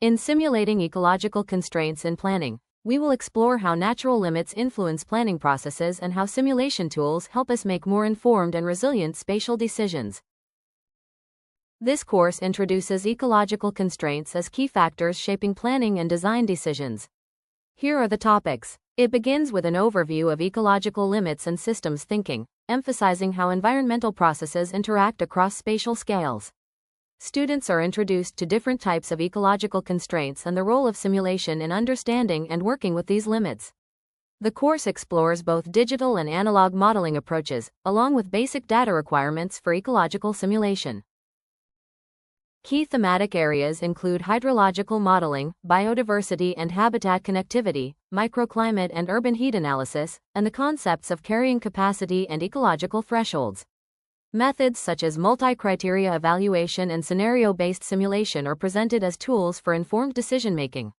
In simulating ecological constraints in planning, we will explore how natural limits influence planning processes and how simulation tools help us make more informed and resilient spatial decisions. This course introduces ecological constraints as key factors shaping planning and design decisions. Here are the topics. It begins with an overview of ecological limits and systems thinking, emphasizing how environmental processes interact across spatial scales. Students are introduced to different types of ecological constraints and the role of simulation in understanding and working with these limits. The course explores both digital and analog modeling approaches, along with basic data requirements for ecological simulation. Key thematic areas include hydrological modeling, biodiversity and habitat connectivity, microclimate and urban heat analysis, and the concepts of carrying capacity and ecological thresholds. Methods such as multi-criteria evaluation and scenario-based simulation are presented as tools for informed decision-making.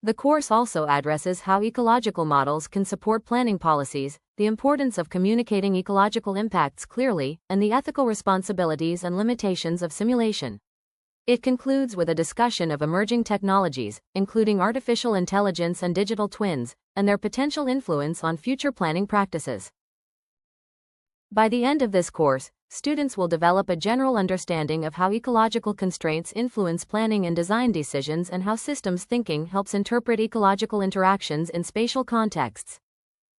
The course also addresses how ecological models can support planning policies, the importance of communicating ecological impacts clearly, and the ethical responsibilities and limitations of simulation. It concludes with a discussion of emerging technologies, including artificial intelligence and digital twins, and their potential influence on future planning practices. By the end of this course, students will develop a general understanding of how ecological constraints influence planning and design decisions and how systems thinking helps interpret ecological interactions in spatial contexts.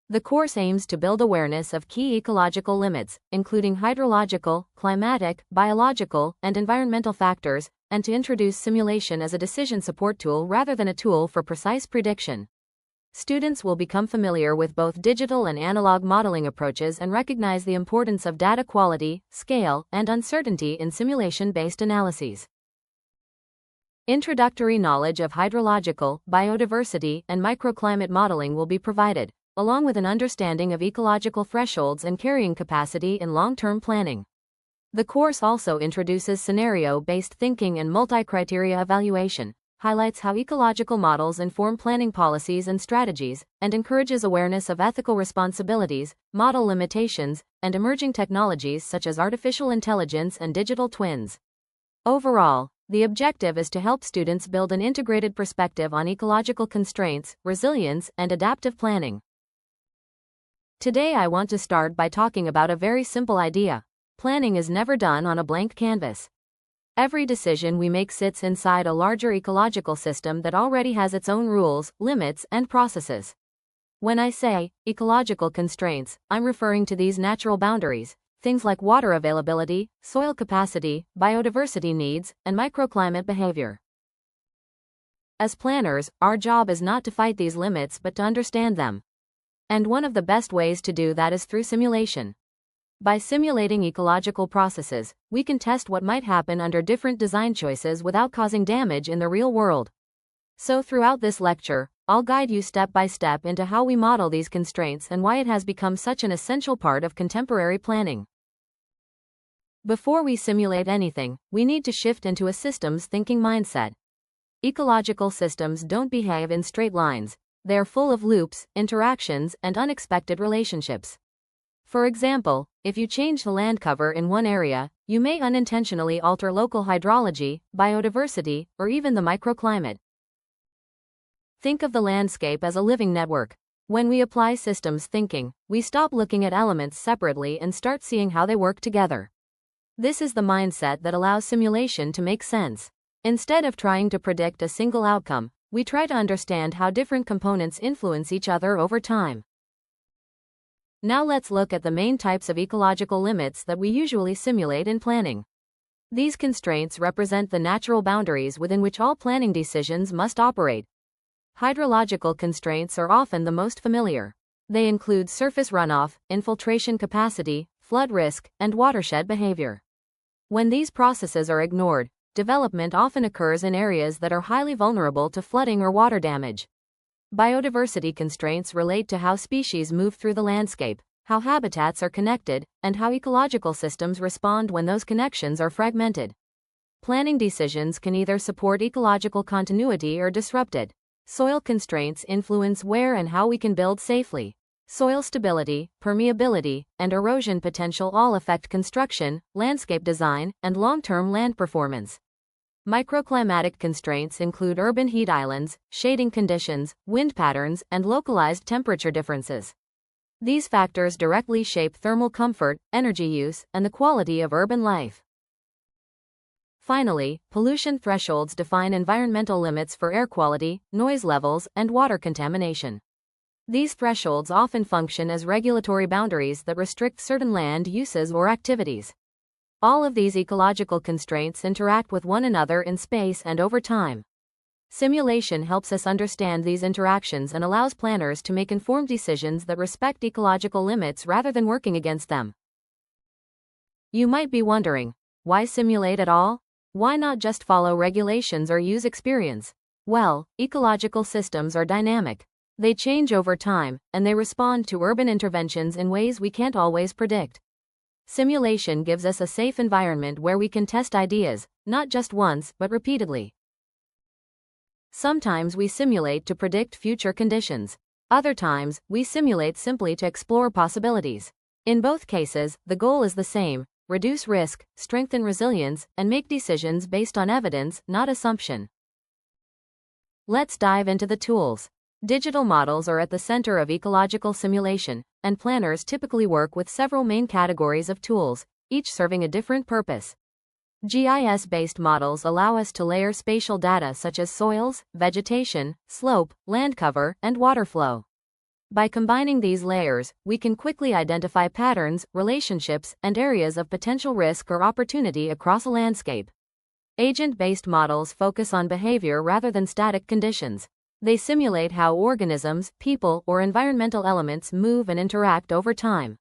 The course aims to build awareness of key ecological limits, including hydrological, climatic, biological, and environmental factors, and to introduce simulation as a decision support tool rather than a tool for precise prediction. Students will become familiar with both digital and analog modeling approaches and recognize the importance of data quality, scale, and uncertainty in simulation-based analyses. Introductory knowledge of hydrological, biodiversity, and microclimate modeling will be provided, along with an understanding of ecological thresholds and carrying capacity in long-term planning. The course also introduces scenario-based thinking and multi-criteria evaluation, highlights how ecological models inform planning policies and strategies, and encourages awareness of ethical responsibilities, model limitations, and emerging technologies such as artificial intelligence and digital twins. Overall, the objective is to help students build an integrated perspective on ecological constraints, resilience, and adaptive planning. Today I want to start by talking about a very simple idea. Planning is never done on a blank canvas. Every decision we make sits inside a larger ecological system that already has its own rules, limits, and processes. When I say ecological constraints, I'm referring to these natural boundaries, things like water availability, soil capacity, biodiversity needs, and microclimate behavior. As planners, our job is not to fight these limits but to understand them. And one of the best ways to do that is through simulation. By simulating ecological processes, we can test what might happen under different design choices without causing damage in the real world. So throughout this lecture, I'll guide you step by step into how we model these constraints and why it has become such an essential part of contemporary planning. Before we simulate anything, we need to shift into a systems thinking mindset. Ecological systems don't behave in straight lines. They're full of loops, interactions, and unexpected relationships. For example, if you change the land cover in one area, you may unintentionally alter local hydrology, biodiversity, or even the microclimate. Think of the landscape as a living network. When we apply systems thinking, we stop looking at elements separately and start seeing how they work together. This is the mindset that allows simulation to make sense. Instead of trying to predict a single outcome, we try to understand how different components influence each other over time. Now let's look at the main types of ecological limits that we usually simulate in planning. These constraints represent the natural boundaries within which all planning decisions must operate. Hydrological constraints are often the most familiar. They include surface runoff, infiltration capacity, flood risk, and watershed behavior. When these processes are ignored, development often occurs in areas that are highly vulnerable to flooding or water damage. Biodiversity constraints relate to how species move through the landscape, how habitats are connected, and how ecological systems respond when those connections are fragmented. Planning decisions can either support ecological continuity or disrupt it. Soil constraints influence where and how we can build safely. Soil stability, permeability, and erosion potential all affect construction, landscape design, and long-term land performance. Microclimatic constraints include urban heat islands, shading conditions, wind patterns, and localized temperature differences. These factors directly shape thermal comfort, energy use, and the quality of urban life. Finally, pollution thresholds define environmental limits for air quality, noise levels, and water contamination. These thresholds often function as regulatory boundaries that restrict certain land uses or activities. All of these ecological constraints interact with one another in space and over time. Simulation helps us understand these interactions and allows planners to make informed decisions that respect ecological limits rather than working against them. You might be wondering, why simulate at all? Why not just follow regulations or use experience? Well, ecological systems are dynamic. They change over time, and they respond to urban interventions in ways we can't always predict. Simulation gives us a safe environment where we can test ideas, not just once, but repeatedly. Sometimes we simulate to predict future conditions. Other times, we simulate simply to explore possibilities. In both cases, the goal is the same: reduce risk, strengthen resilience, and make decisions based on evidence, not assumption. Let's dive into the tools. Digital models are at the center of ecological simulation, and planners typically work with several main categories of tools, each serving a different purpose. GIS-based models allow us to layer spatial data such as soils, vegetation, slope, land cover, and water flow. By combining these layers, we can quickly identify patterns, relationships, and areas of potential risk or opportunity across a landscape. Agent-based models focus on behavior rather than static conditions. They simulate how organisms, people, or environmental elements move and interact over time.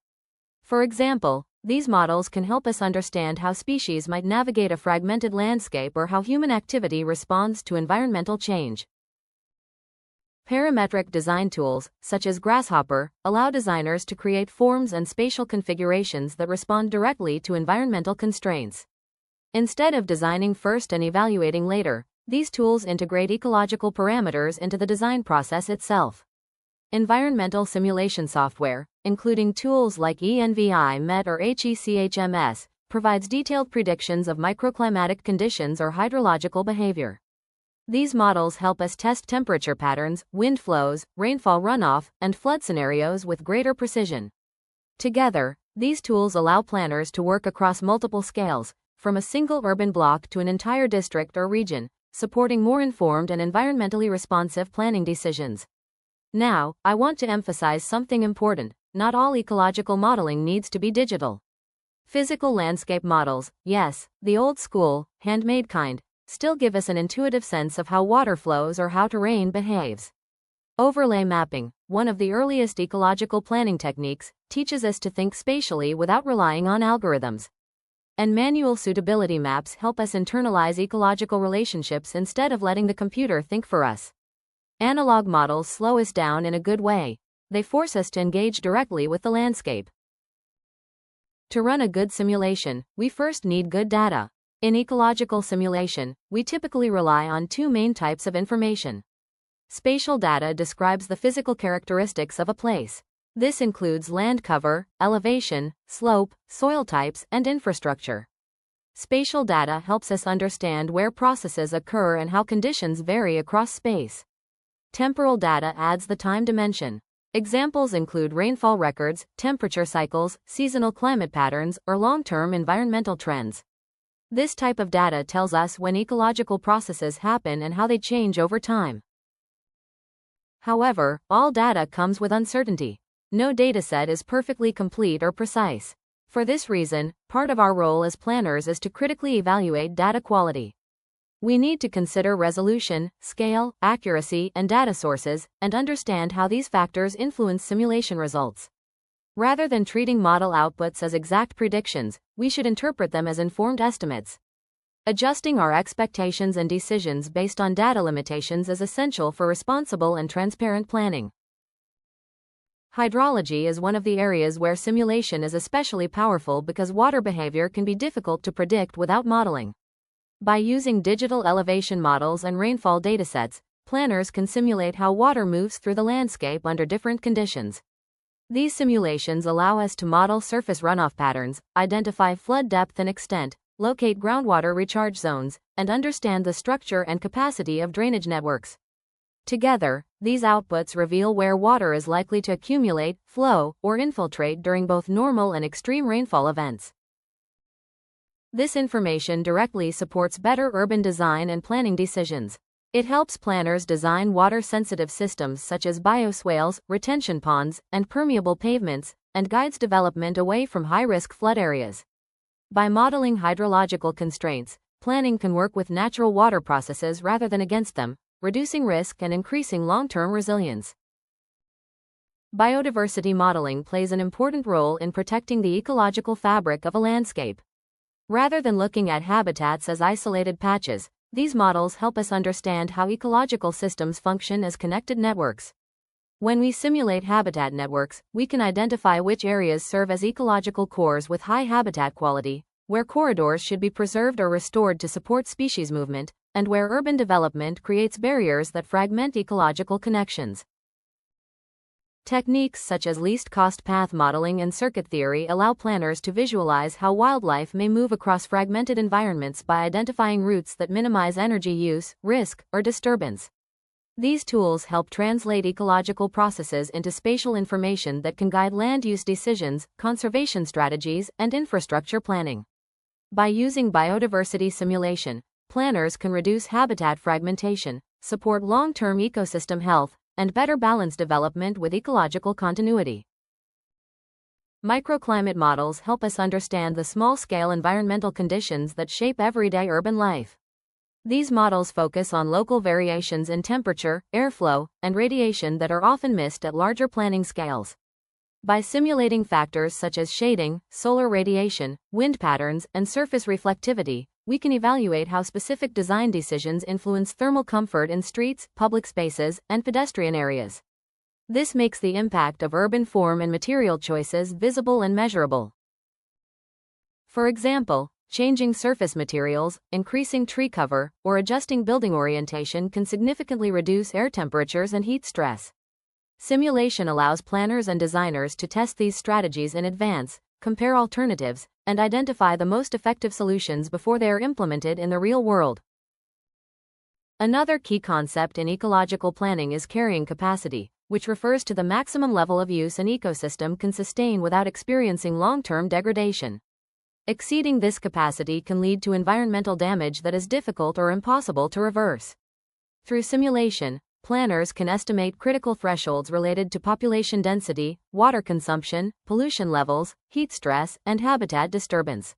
For example, these models can help us understand how species might navigate a fragmented landscape or how human activity responds to environmental change. Parametric design tools, such as Grasshopper, allow designers to create forms and spatial configurations that respond directly to environmental constraints. Instead of designing first and evaluating later, these tools integrate ecological parameters into the design process itself. Environmental simulation software, including tools like EPD-Net or HECHMS, provides detailed predictions of microclimatic conditions or hydrological behavior. These models help us test temperature patterns, wind flows, rainfall runoff, and flood scenarios with greater precision. Together, these tools allow planners to work across multiple scales, from a single urban block to an entire district or region, supporting more informed and environmentally responsive planning decisions. Now, I want to emphasize something important: not all ecological modeling needs to be digital. Physical landscape models, yes, the old school, handmade kind, still give us an intuitive sense of how water flows or how terrain behaves. Overlay mapping, one of the earliest ecological planning techniques, teaches us to think spatially without relying on algorithms. And manual suitability maps help us internalize ecological relationships instead of letting the computer think for us. Analog models slow us down in a good way. They force us to engage directly with the landscape. To run a good simulation, we first need good data. In ecological simulation, we typically rely on two main types of information. Spatial data describes the physical characteristics of a place. This includes land cover, elevation, slope, soil types, and infrastructure. Spatial data helps us understand where processes occur and how conditions vary across space. Temporal data adds the time dimension. Examples include rainfall records, temperature cycles, seasonal climate patterns, or long-term environmental trends. This type of data tells us when ecological processes happen and how they change over time. However, all data comes with uncertainty. No dataset is perfectly complete or precise. For this reason, part of our role as planners is to critically evaluate data quality. We need to consider resolution, scale, accuracy, and data sources, and understand how these factors influence simulation results. Rather than treating model outputs as exact predictions, we should interpret them as informed estimates. Adjusting our expectations and decisions based on data limitations is essential for responsible and transparent planning. Hydrology is one of the areas where simulation is especially powerful because water behavior can be difficult to predict without modeling. By using digital elevation models and rainfall datasets, planners can simulate how water moves through the landscape under different conditions. These simulations allow us to model surface runoff patterns, identify flood depth and extent, locate groundwater recharge zones, and understand the structure and capacity of drainage networks. Together, these outputs reveal where water is likely to accumulate, flow, or infiltrate during both normal and extreme rainfall events. This information directly supports better urban design and planning decisions. It helps planners design water-sensitive systems such as bioswales, retention ponds, and permeable pavements, and guides development away from high-risk flood areas. By modeling hydrological constraints, planning can work with natural water processes rather than against them, reducing risk and increasing long-term resilience. Biodiversity modeling plays an important role in protecting the ecological fabric of a landscape. Rather than looking at habitats as isolated patches, these models help us understand how ecological systems function as connected networks. When we simulate habitat networks, we can identify which areas serve as ecological cores with high habitat quality, where corridors should be preserved or restored to support species movement, and where urban development creates barriers that fragment ecological connections. Techniques such as least-cost path modeling and circuit theory allow planners to visualize how wildlife may move across fragmented environments by identifying routes that minimize energy use, risk, or disturbance. These tools help translate ecological processes into spatial information that can guide land use decisions, conservation strategies, and infrastructure planning. By using biodiversity simulation, planners can reduce habitat fragmentation, support long-term ecosystem health, and better balance development with ecological continuity. Microclimate models help us understand the small-scale environmental conditions that shape everyday urban life. These models focus on local variations in temperature, airflow, and radiation that are often missed at larger planning scales. By simulating factors such as shading, solar radiation, wind patterns, and surface reflectivity, we can evaluate how specific design decisions influence thermal comfort in streets, public spaces, and pedestrian areas. This makes the impact of urban form and material choices visible and measurable. For example, changing surface materials, increasing tree cover, or adjusting building orientation can significantly reduce air temperatures and heat stress. Simulation allows planners and designers to test these strategies in advance, compare alternatives, and identify the most effective solutions before they are implemented in the real world. Another key concept in ecological planning is carrying capacity, which refers to the maximum level of use an ecosystem can sustain without experiencing long-term degradation. Exceeding this capacity can lead to environmental damage that is difficult or impossible to reverse. Through simulation, planners can estimate critical thresholds related to population density, water consumption, pollution levels, heat stress, and habitat disturbance.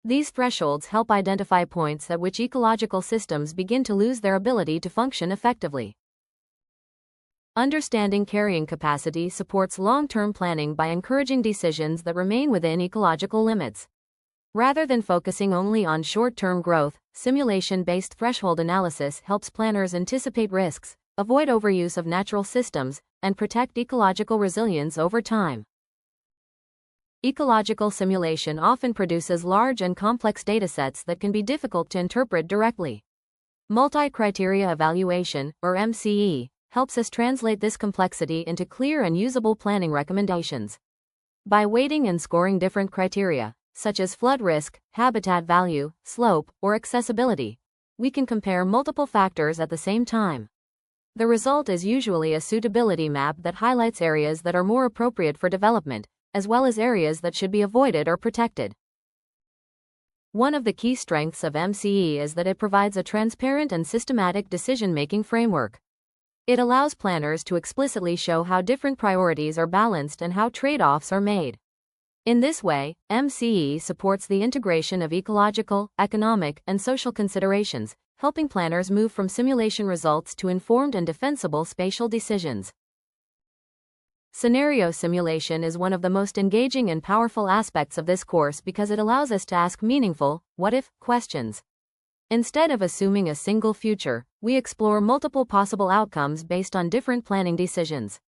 These thresholds help identify points at which ecological systems begin to lose their ability to function effectively. Understanding carrying capacity supports long-term planning by encouraging decisions that remain within ecological limits. Rather than focusing only on short-term growth, simulation-based threshold analysis helps planners anticipate risks, avoid overuse of natural systems, and protect ecological resilience over time. Ecological simulation often produces large and complex datasets that can be difficult to interpret directly. Multi-criteria evaluation, or MCE, helps us translate this complexity into clear and usable planning recommendations. By weighting and scoring different criteria, such as flood risk, habitat value, slope, or accessibility, we can compare multiple factors at the same time. The result is usually a suitability map that highlights areas that are more appropriate for development, as well as areas that should be avoided or protected. One of the key strengths of MCE is that it provides a transparent and systematic decision-making framework. It allows planners to explicitly show how different priorities are balanced and how trade-offs are made. In this way, MCE supports the integration of ecological, economic, and social considerations, helping planners move from simulation results to informed and defensible spatial decisions. Scenario simulation is one of the most engaging and powerful aspects of this course because it allows us to ask meaningful, what-if, questions. Instead of assuming a single future, we explore multiple possible outcomes based on different planning decisions.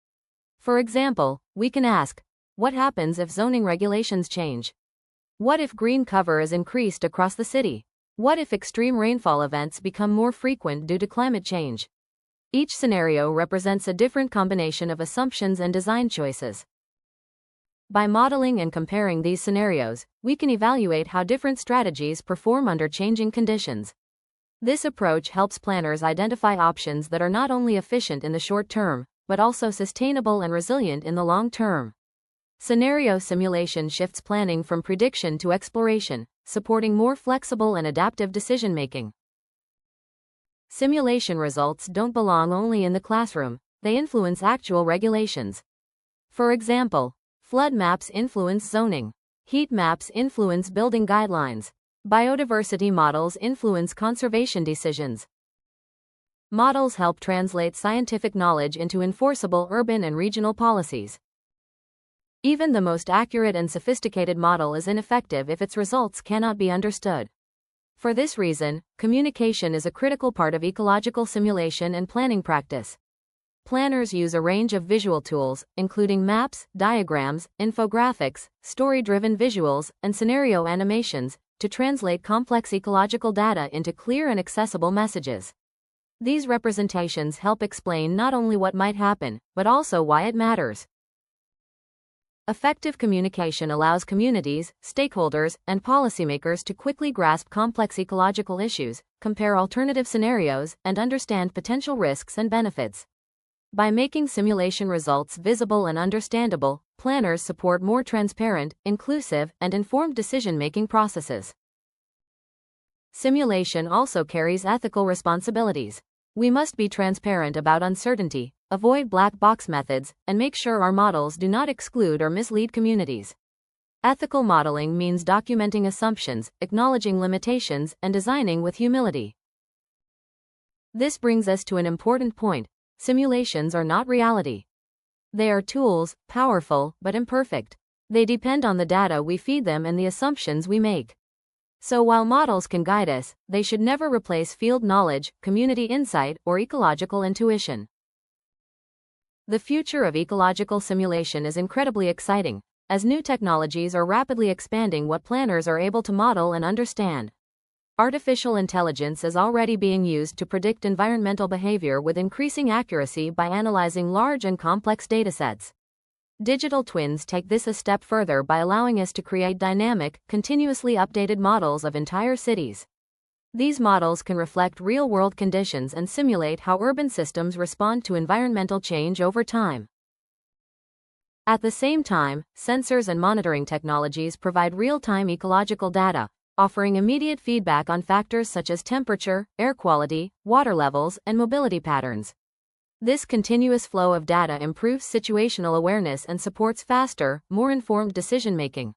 For example, we can ask, what happens if zoning regulations change? What if green cover is increased across the city? What if extreme rainfall events become more frequent due to climate change? Each scenario represents a different combination of assumptions and design choices. By modeling and comparing these scenarios, we can evaluate how different strategies perform under changing conditions. This approach helps planners identify options that are not only efficient in the short term, but also sustainable and resilient in the long term. Scenario simulation shifts planning from prediction to exploration, supporting more flexible and adaptive decision-making. Simulation results don't belong only in the classroom, they influence actual regulations. For example, flood maps influence zoning. Heat maps influence building guidelines. Biodiversity models influence conservation decisions. Models help translate scientific knowledge into enforceable urban and regional policies. Even the most accurate and sophisticated model is ineffective if its results cannot be understood. For this reason, communication is a critical part of ecological simulation and planning practice. Planners use a range of visual tools, including maps, diagrams, infographics, story-driven visuals, and scenario animations, to translate complex ecological data into clear and accessible messages. These representations help explain not only what might happen, but also why it matters. Effective communication allows communities, stakeholders, and policymakers to quickly grasp complex ecological issues, compare alternative scenarios, and understand potential risks and benefits. By making simulation results visible and understandable, planners support more transparent, inclusive, and informed decision-making processes. Simulation also carries ethical responsibilities. We must be transparent about uncertainty, avoid black box methods, and make sure our models do not exclude or mislead communities. Ethical modeling means documenting assumptions, acknowledging limitations, and designing with humility. This brings us to an important point. Simulations are not reality. They are tools, powerful, but imperfect. They depend on the data we feed them and the assumptions we make. So while models can guide us, they should never replace field knowledge, community insight, or ecological intuition. The future of ecological simulation is incredibly exciting, as new technologies are rapidly expanding what planners are able to model and understand. Artificial intelligence is already being used to predict environmental behavior with increasing accuracy by analyzing large and complex datasets. Digital twins take this a step further by allowing us to create dynamic, continuously updated models of entire cities. These models can reflect real-world conditions and simulate how urban systems respond to environmental change over time. At the same time, sensors and monitoring technologies provide real-time ecological data, offering immediate feedback on factors such as temperature, air quality, water levels, and mobility patterns. This continuous flow of data improves situational awareness and supports faster, more informed decision-making.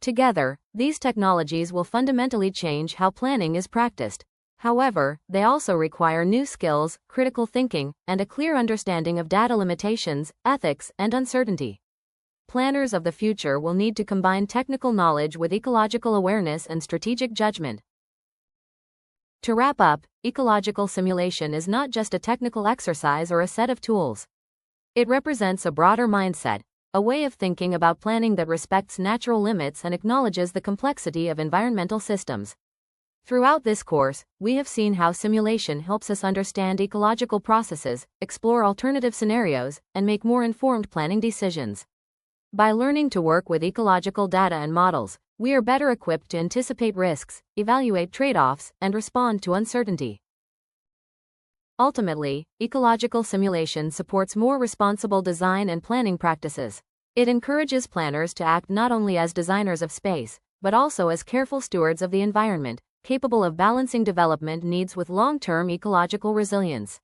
Together, these technologies will fundamentally change how planning is practiced. However, they also require new skills, critical thinking, and a clear understanding of data limitations, ethics, and uncertainty. Planners of the future will need to combine technical knowledge with ecological awareness and strategic judgment. To wrap up, ecological simulation is not just a technical exercise or a set of tools. It represents a broader mindset, a way of thinking about planning that respects natural limits and acknowledges the complexity of environmental systems. Throughout this course, we have seen how simulation helps us understand ecological processes, explore alternative scenarios, and make more informed planning decisions. By learning to work with ecological data and models, we are better equipped to anticipate risks, evaluate trade-offs, and respond to uncertainty. Ultimately, ecological simulation supports more responsible design and planning practices. It encourages planners to act not only as designers of space, but also as careful stewards of the environment, capable of balancing development needs with long-term ecological resilience.